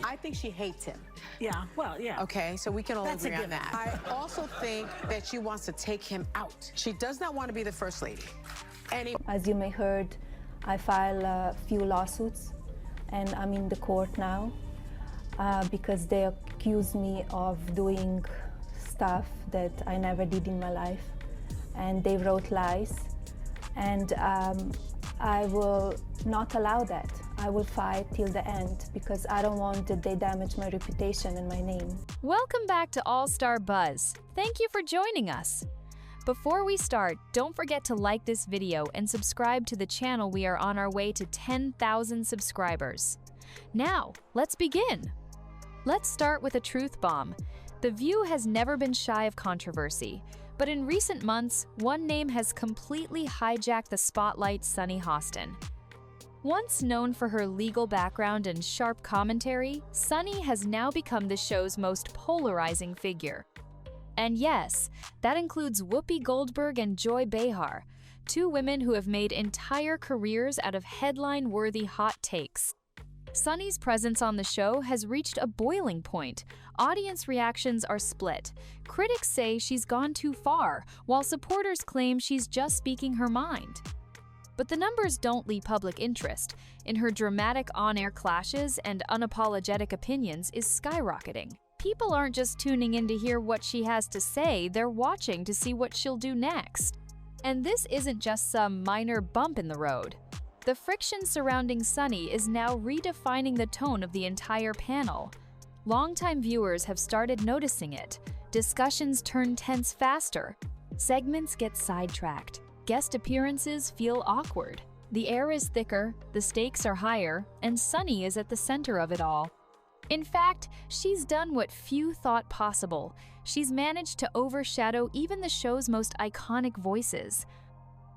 I think she hates him. Yeah, well, yeah. Okay, so we can all That's a agree on given. that. I also think that she wants to take him out. She does not want to be the first lady. As you may heard, I filed a few lawsuits, and I'm in the court now because they accuse me of doing stuff that I never did in my life, and they wrote lies, and I will not allow that. I will fight till the end because I don't want that they damage my reputation and my name. Welcome back to AllStarBuzz. Thank you for joining us. Before we start, don't forget to like this video and subscribe to the channel. We are on our way to 10,000 subscribers. Now, let's begin. Let's start with a truth bomb. The View has never been shy of controversy, but in recent months, one name has completely hijacked the spotlight: Sunny Hostin. Once known for her legal background and sharp commentary, Sunny has now become the show's most polarizing figure. And yes, that includes Whoopi Goldberg and Joy Behar, two women who have made entire careers out of headline-worthy hot takes. Sunny's presence on the show has reached a boiling point. Audience reactions are split. Critics say she's gone too far, while supporters claim she's just speaking her mind. But the numbers don't leave public interest, and her dramatic on-air clashes and unapologetic opinions is skyrocketing. People aren't just tuning in to hear what she has to say, they're watching to see what she'll do next. And this isn't just some minor bump in the road. The friction surrounding Sunny is now redefining the tone of the entire panel. Longtime viewers have started noticing it. Discussions turn tense faster. Segments get sidetracked. Guest appearances feel awkward. The air is thicker, the stakes are higher, and Sunny is at the center of it all. In fact, she's done what few thought possible. She's managed to overshadow even the show's most iconic voices.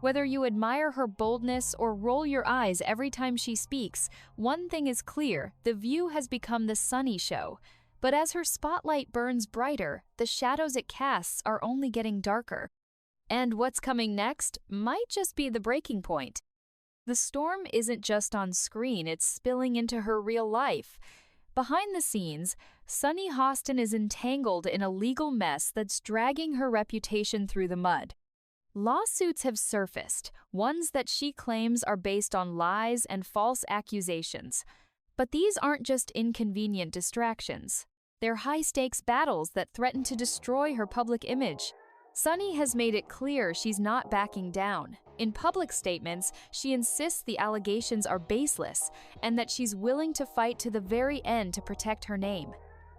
Whether you admire her boldness or roll your eyes every time she speaks, one thing is clear: The View has become the Sunny show. But as her spotlight burns brighter, the shadows it casts are only getting darker. And what's coming next might just be the breaking point. The storm isn't just on screen, it's spilling into her real life. Behind the scenes, Sunny Hostin is entangled in a legal mess that's dragging her reputation through the mud. Lawsuits have surfaced, ones that she claims are based on lies and false accusations. But these aren't just inconvenient distractions. They're high-stakes battles that threaten to destroy her public image. Sunny has made it clear she's not backing down. In public statements, she insists the allegations are baseless and that she's willing to fight to the very end to protect her name.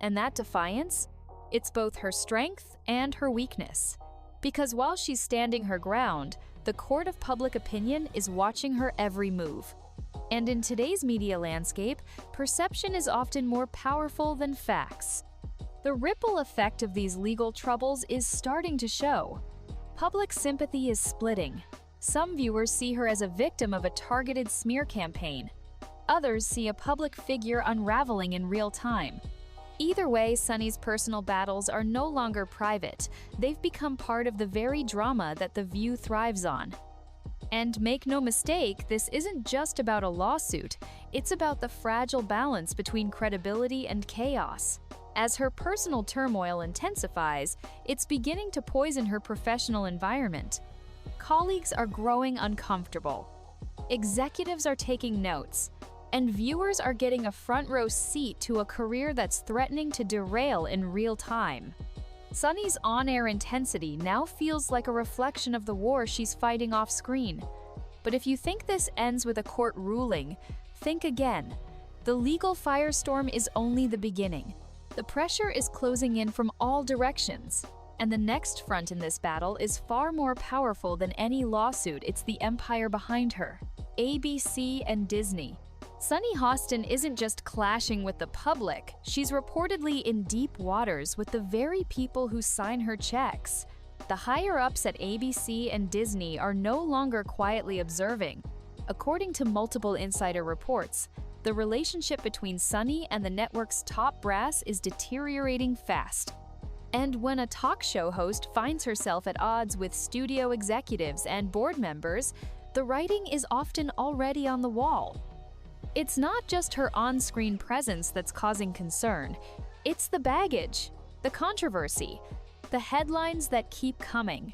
And that defiance? It's both her strength and her weakness. Because while she's standing her ground, the court of public opinion is watching her every move. And in today's media landscape, perception is often more powerful than facts. The ripple effect of these legal troubles is starting to show. Public sympathy is splitting. Some viewers see her as a victim of a targeted smear campaign. Others see a public figure unraveling in real time. Either way, Sunny's personal battles are no longer private. They've become part of the very drama that The View thrives on. And make no mistake, this isn't just about a lawsuit. It's about the fragile balance between credibility and chaos. As her personal turmoil intensifies, it's beginning to poison her professional environment. Colleagues are growing uncomfortable. Executives are taking notes. And viewers are getting a front-row seat to a career that's threatening to derail in real time. Sunny's on-air intensity now feels like a reflection of the war she's fighting off-screen. But if you think this ends with a court ruling, think again. The legal firestorm is only the beginning. The pressure is closing in from all directions. And the next front in this battle is far more powerful than any lawsuit. It's the empire behind her: ABC and Disney. Sunny Hostin isn't just clashing with the public, she's reportedly in deep waters with the very people who sign her checks. The higher-ups at ABC and Disney are no longer quietly observing. According to multiple insider reports, the relationship between Sunny and the network's top brass is deteriorating fast. And when a talk show host finds herself at odds with studio executives and board members, the writing is often already on the wall. It's not just her on-screen presence that's causing concern. It's the baggage, the controversy, the headlines that keep coming.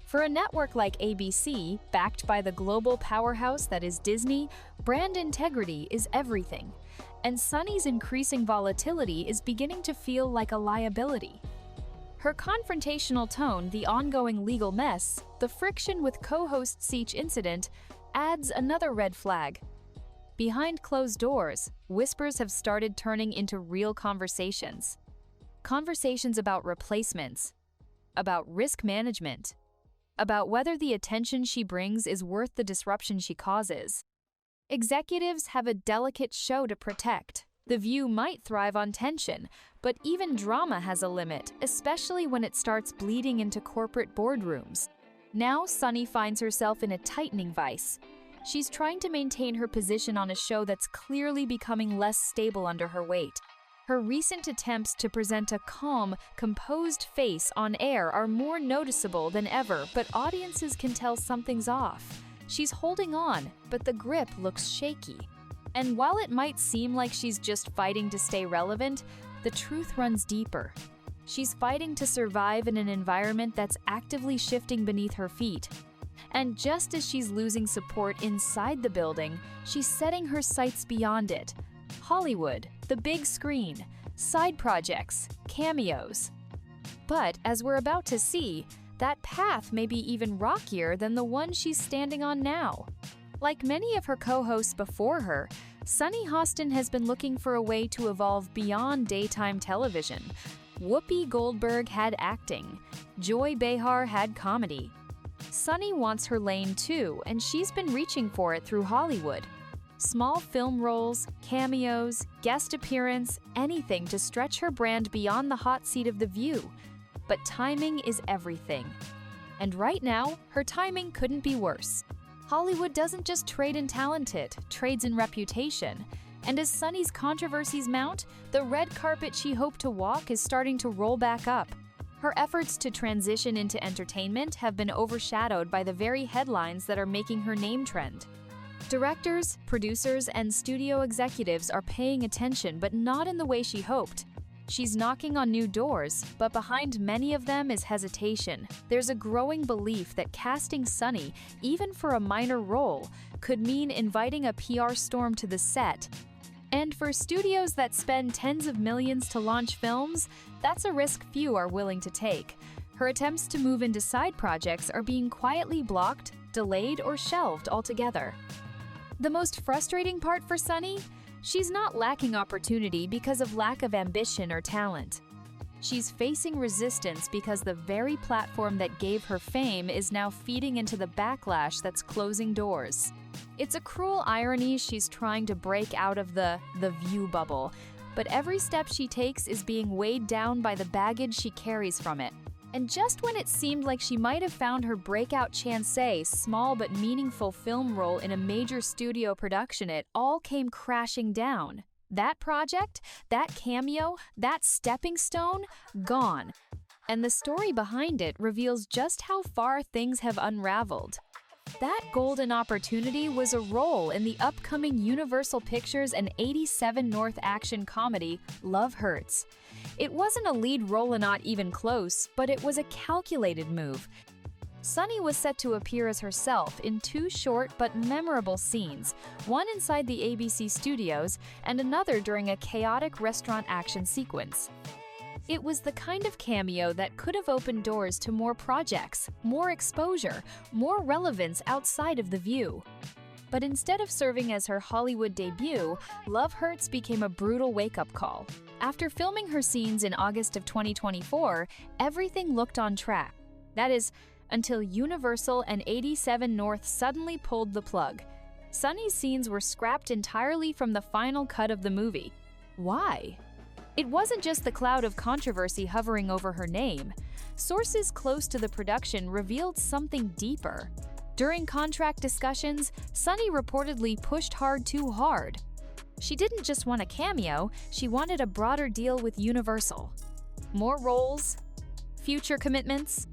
For a network like ABC, backed by the global powerhouse that is Disney, brand integrity is everything. And Sunny's increasing volatility is beginning to feel like a liability. Her confrontational tone, the ongoing legal mess, the friction with co-hosts each incident, adds another red flag. Behind closed doors, whispers have started turning into real conversations. Conversations about replacements, about risk management, about whether the attention she brings is worth the disruption she causes. Executives have a delicate show to protect. The View might thrive on tension, but even drama has a limit, especially when it starts bleeding into corporate boardrooms. Now Sunny finds herself in a tightening vice. She's trying to maintain her position on a show that's clearly becoming less stable under her weight. Her recent attempts to present a calm, composed face on air are more noticeable than ever, but audiences can tell something's off. She's holding on, but the grip looks shaky. And while it might seem like she's just fighting to stay relevant, the truth runs deeper. She's fighting to survive in an environment that's actively shifting beneath her feet. And just as she's losing support inside the building, she's setting her sights beyond it. Hollywood, the big screen, side projects, cameos. But as we're about to see, that path may be even rockier than the one she's standing on now. Like many of her co-hosts before her, Sunny Hostin has been looking for a way to evolve beyond daytime television. Whoopi Goldberg had acting. Joy Behar had comedy. Sunny wants her lane too, and she's been reaching for it through Hollywood. Small film roles, cameos, guest appearance, anything to stretch her brand beyond the hot seat of The View. But timing is everything. And right now, her timing couldn't be worse. Hollywood doesn't just trade in talent, it trades in reputation. And as Sunny's controversies mount, the red carpet she hoped to walk is starting to roll back up. Her efforts to transition into entertainment have been overshadowed by the very headlines that are making her name trend. Directors, producers, and studio executives are paying attention, but not in the way she hoped. She's knocking on new doors, but behind many of them is hesitation. There's a growing belief that casting Sunny, even for a minor role, could mean inviting a PR storm to the set. And for studios that spend tens of millions to launch films, that's a risk few are willing to take. Her attempts to move into side projects are being quietly blocked, delayed, or shelved altogether. The most frustrating part for Sunny? She's not lacking opportunity because of lack of ambition or talent. She's facing resistance because the very platform that gave her fame is now feeding into the backlash that's closing doors. It's a cruel irony she's trying to break out of the View bubble, but every step she takes is being weighed down by the baggage she carries from it. And just when it seemed like she might have found her breakout chance, small but meaningful film role in a major studio production, it all came crashing down. That project, that cameo, that stepping stone, gone. And the story behind it reveals just how far things have unraveled. That golden opportunity was a role in the upcoming Universal Pictures and 87 North action comedy, Love Hurts. It wasn't a lead role and not even close, but it was a calculated move. Sunny was set to appear as herself in two short but memorable scenes, one inside the ABC studios and another during a chaotic restaurant action sequence. It was the kind of cameo that could have opened doors to more projects, more exposure, more relevance outside of The View. But instead of serving as her Hollywood debut, Love Hurts became a brutal wake-up call. After filming her scenes in August of 2024, everything looked on track. That is, until Universal and 87 North suddenly pulled the plug. Sunny's scenes were scrapped entirely from the final cut of the movie. Why? It wasn't just the cloud of controversy hovering over her name. Sources close to the production revealed something deeper. During contract discussions, Sunny reportedly pushed hard too hard. She didn't just want a cameo, she wanted a broader deal with Universal. More roles, future commitments.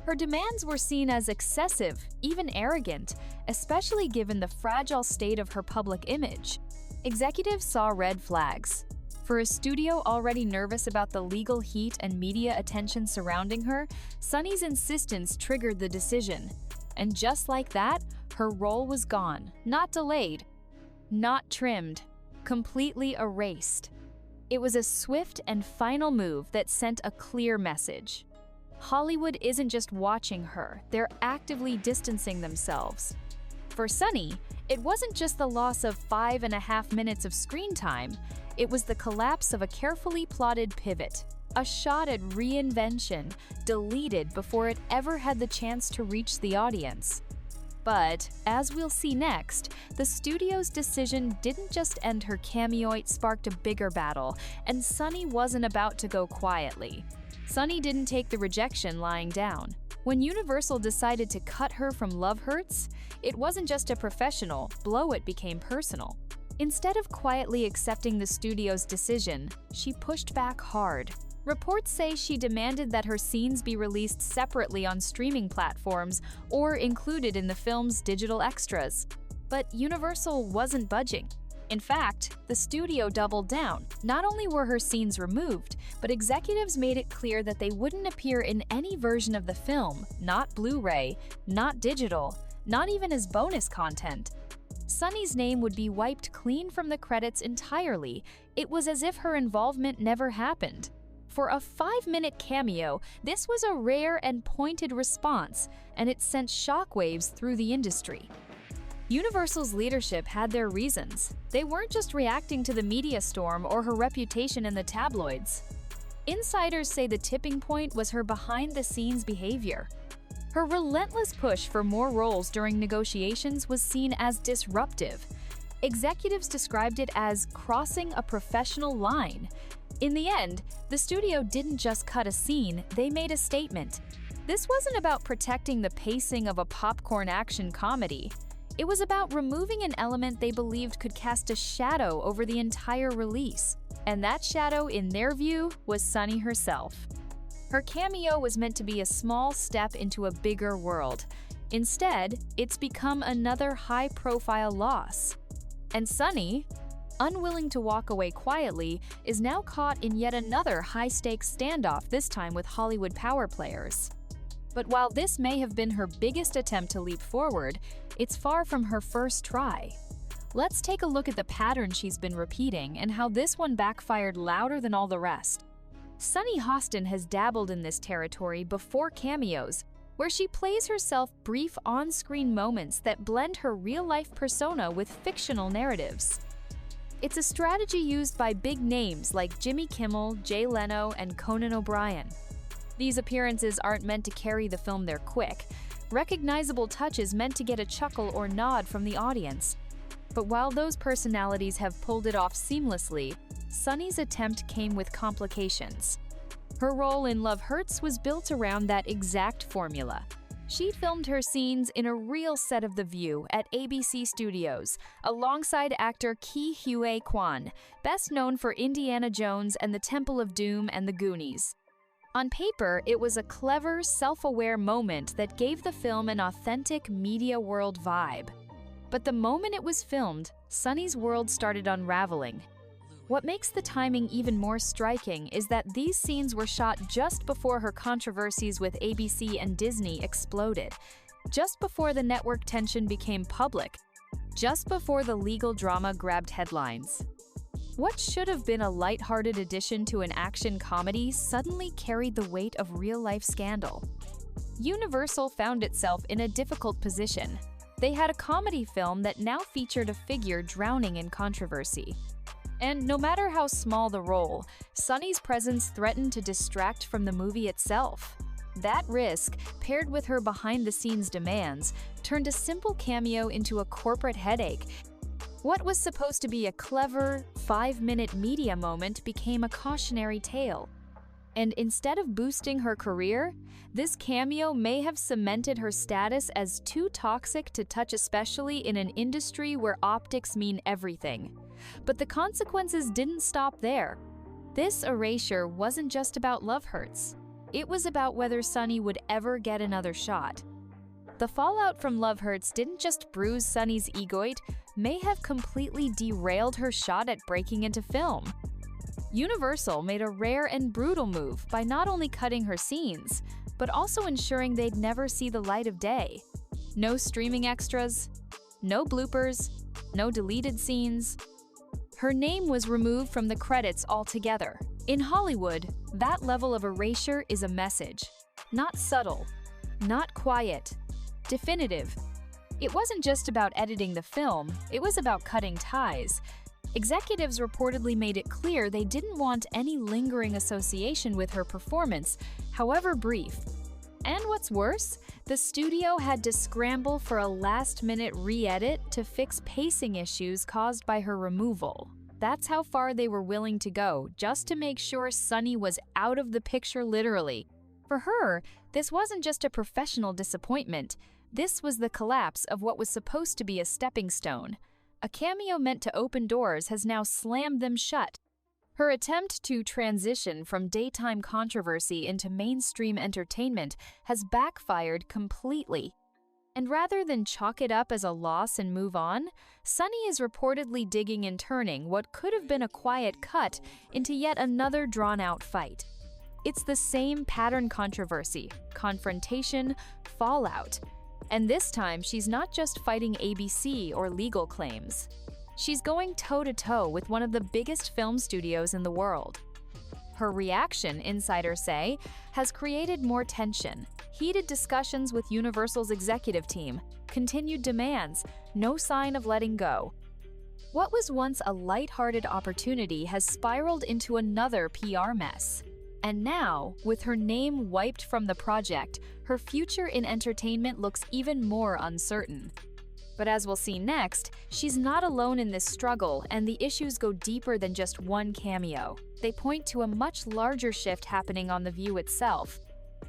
Her demands were seen as excessive, even arrogant, especially given the fragile state of her public image. Executives saw red flags. For a studio already nervous about the legal heat and media attention surrounding her, Sunny's insistence triggered the decision. And just like that, her role was gone, not delayed, not trimmed, completely erased. It was a swift and final move that sent a clear message. Hollywood isn't just watching her, they're actively distancing themselves. For Sunny, it wasn't just the loss of 5.5 minutes of screen time, it was the collapse of a carefully plotted pivot, a shot at reinvention, deleted before it ever had the chance to reach the audience. But, as we'll see next, the studio's decision didn't just end her cameo, it sparked a bigger battle, and Sunny wasn't about to go quietly. Sunny didn't take the rejection lying down. When Universal decided to cut her from Love Hurts, it wasn't just a professional blow, it became personal. Instead of quietly accepting the studio's decision, she pushed back hard. Reports say she demanded that her scenes be released separately on streaming platforms or included in the film's digital extras. But Universal wasn't budging. In fact, the studio doubled down. Not only were her scenes removed, but executives made it clear that they wouldn't appear in any version of the film, not Blu-ray, not digital, not even as bonus content. Sunny's name would be wiped clean from the credits entirely. It was as if her involvement never happened. For a 5-minute cameo, this was a rare and pointed response, and it sent shockwaves through the industry. Universal's leadership had their reasons. They weren't just reacting to the media storm or her reputation in the tabloids. Insiders say the tipping point was her behind-the-scenes behavior. Her relentless push for more roles during negotiations was seen as disruptive. Executives described it as crossing a professional line. In the end, the studio didn't just cut a scene, they made a statement. This wasn't about protecting the pacing of a popcorn action comedy. It was about removing an element they believed could cast a shadow over the entire release. And that shadow, in their view, was Sunny herself. Her cameo was meant to be a small step into a bigger world. Instead, it's become another high-profile loss. And Sunny, unwilling to walk away quietly, is now caught in yet another high-stakes standoff, this time with Hollywood power players. But while this may have been her biggest attempt to leap forward, it's far from her first try. Let's take a look at the pattern she's been repeating and how this one backfired louder than all the rest. Sunny Hostin has dabbled in this territory before cameos, where she plays herself brief on-screen moments that blend her real-life persona with fictional narratives. It's a strategy used by big names like Jimmy Kimmel, Jay Leno, and Conan O'Brien. These appearances aren't meant to carry the film, they're quick, recognizable touches meant to get a chuckle or nod from the audience. But while those personalities have pulled it off seamlessly, Sunny's attempt came with complications. Her role in Love Hurts was built around that exact formula. She filmed her scenes in a real set of The View at ABC Studios, alongside actor Ke Huy Quan, best known for Indiana Jones and the Temple of Doom and The Goonies. On paper, it was a clever, self-aware moment that gave the film an authentic media world vibe. But the moment it was filmed, Sunny's world started unraveling. What makes the timing even more striking is that these scenes were shot just before her controversies with ABC and Disney exploded, just before the network tension became public, just before the legal drama grabbed headlines. What should have been a lighthearted addition to an action comedy suddenly carried the weight of real-life scandal. Universal found itself in a difficult position. They had a comedy film that now featured a figure drowning in controversy. And no matter how small the role, Sunny's presence threatened to distract from the movie itself. That risk, paired with her behind-the-scenes demands, turned a simple cameo into a corporate headache. What was supposed to be a clever, 5-minute media moment became a cautionary tale. And instead of boosting her career, this cameo may have cemented her status as too toxic to touch, especially in an industry where optics mean everything. But the consequences didn't stop there. This erasure wasn't just about Love Hurts. It was about whether Sunny would ever get another shot. The fallout from Love Hurts didn't just bruise Sunny's egoit, may have completely derailed her shot at breaking into film. Universal made a rare and brutal move by not only cutting her scenes, but also ensuring they'd never see the light of day. No streaming extras, no bloopers, no deleted scenes. Her name was removed from the credits altogether. In Hollywood, that level of erasure is a message. Not subtle, not quiet, definitive. It wasn't just about editing the film, it was about cutting ties. Executives reportedly made it clear they didn't want any lingering association with her performance, however brief. And what's worse, the studio had to scramble for a last-minute re-edit to fix pacing issues caused by her removal. That's how far they were willing to go, just to make sure Sunny was out of the picture literally. For her, this wasn't just a professional disappointment. This was the collapse of what was supposed to be a stepping stone. A cameo meant to open doors has now slammed them shut. Her attempt to transition from daytime controversy into mainstream entertainment has backfired completely. And rather than chalk it up as a loss and move on, Sunny is reportedly digging and turning what could have been a quiet cut into yet another drawn-out fight. It's the same pattern: controversy, confrontation, fallout. And this time, she's not just fighting ABC or legal claims. She's going toe-to-toe with one of the biggest film studios in the world. Her reaction, insiders say, has created more tension, heated discussions with Universal's executive team, continued demands, no sign of letting go. What was once a lighthearted opportunity has spiraled into another PR mess. And now, with her name wiped from the project, her future in entertainment looks even more uncertain. But as we'll see next, she's not alone in this struggle, and the issues go deeper than just one cameo. They point to a much larger shift happening on The View itself.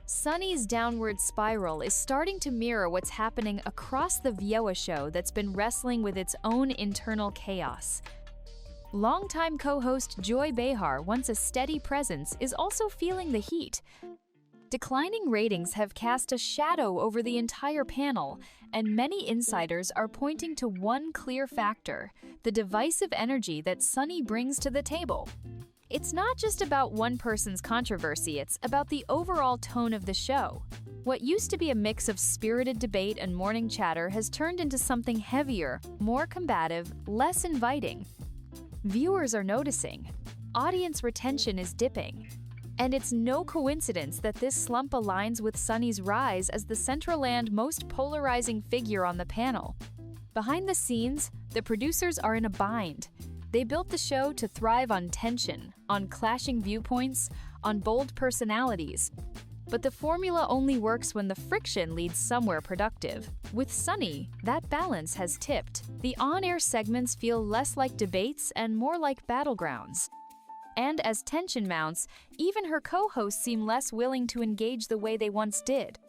Sunny's downward spiral is starting to mirror what's happening across the VOA show that's been wrestling with its own internal chaos. Longtime co-host Joy Behar, once a steady presence, is also feeling the heat. Declining ratings have cast a shadow over the entire panel, and many insiders are pointing to one clear factor: the divisive energy that Sunny brings to the table. It's not just about one person's controversy, it's about the overall tone of the show. What used to be a mix of spirited debate and morning chatter has turned into something heavier, more combative, less inviting. Viewers are noticing. Audience retention is dipping. And it's no coincidence that this slump aligns with Sunny's rise as the central and most polarizing figure on the panel. Behind the scenes, the producers are in a bind. They built the show to thrive on tension, on clashing viewpoints, on bold personalities. But the formula only works when the friction leads somewhere productive. With Sunny, that balance has tipped. The on-air segments feel less like debates and more like battlegrounds. And as tension mounts, even her co-hosts seem less willing to engage the way they once did.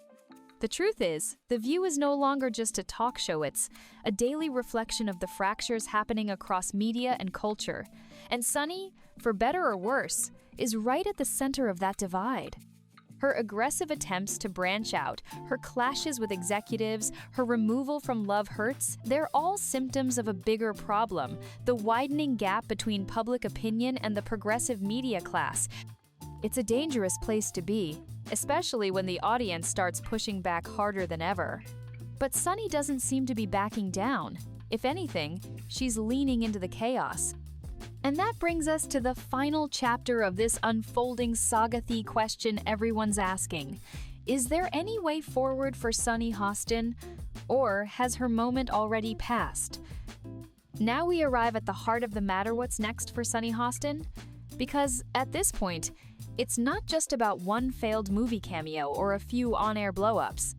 The truth is, The View is no longer just a talk show, it's a daily reflection of the fractures happening across media and culture. And Sunny, for better or worse, is right at the center of that divide. Her aggressive attempts to branch out, her clashes with executives, her removal from Love Hurts, they're all symptoms of a bigger problem: the widening gap between public opinion and the progressive media class. It's a dangerous place to be, especially when the audience starts pushing back harder than ever. But Sunny doesn't seem to be backing down. If anything, she's leaning into the chaos. And that brings us to the final chapter of this unfolding saga-y question everyone's asking. Is there any way forward for Sunny Hostin? Or has her moment already passed? Now we arrive at the heart of the matter: what's next for Sunny Hostin? Because at this point, it's not just about one failed movie cameo or a few on-air blow-ups.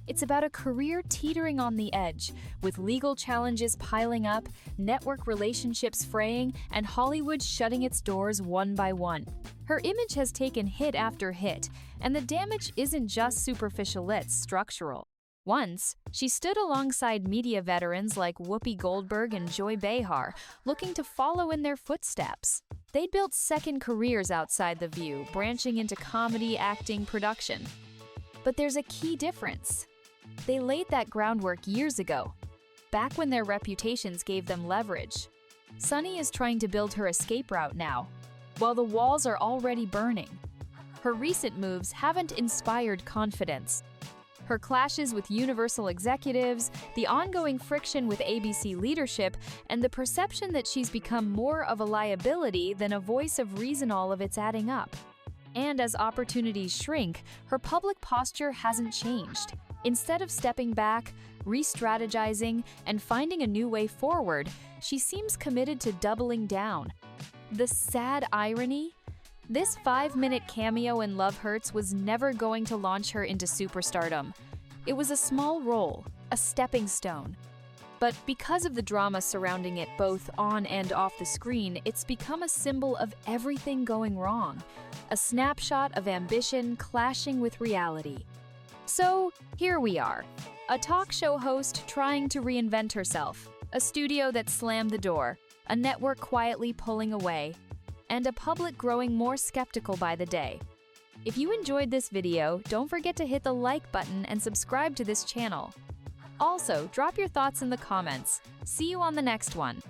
It's about a career teetering on the edge, with legal challenges piling up, network relationships fraying, and Hollywood shutting its doors one by one. Her image has taken hit after hit, and the damage isn't just superficial, it's structural. Once, she stood alongside media veterans like Whoopi Goldberg and Joy Behar, looking to follow in their footsteps. They'd built second careers outside The View, branching into comedy, acting, production. But there's a key difference. They laid that groundwork years ago. back when their reputations gave them leverage. Sunny is trying to build her escape route now, while the walls are already burning. Her recent moves haven't inspired confidence. Her clashes with Universal executives, the ongoing friction with ABC leadership, and the perception that she's become more of a liability than a voice of reason, all of it's adding up. And as opportunities shrink, her public posture hasn't changed. Instead of stepping back, re-strategizing, and finding a new way forward, she seems committed to doubling down. The sad irony? This 5-minute cameo in Love Hurts was never going to launch her into superstardom. It was a small role, a stepping stone. But because of the drama surrounding it both on and off the screen, it's become a symbol of everything going wrong, a snapshot of ambition clashing with reality. So, here we are, a talk show host trying to reinvent herself, a studio that slammed the door, a network quietly pulling away, and a public growing more skeptical by the day. If you enjoyed this video, don't forget to hit the like button and subscribe to this channel. Also, drop your thoughts in the comments. See you on the next one.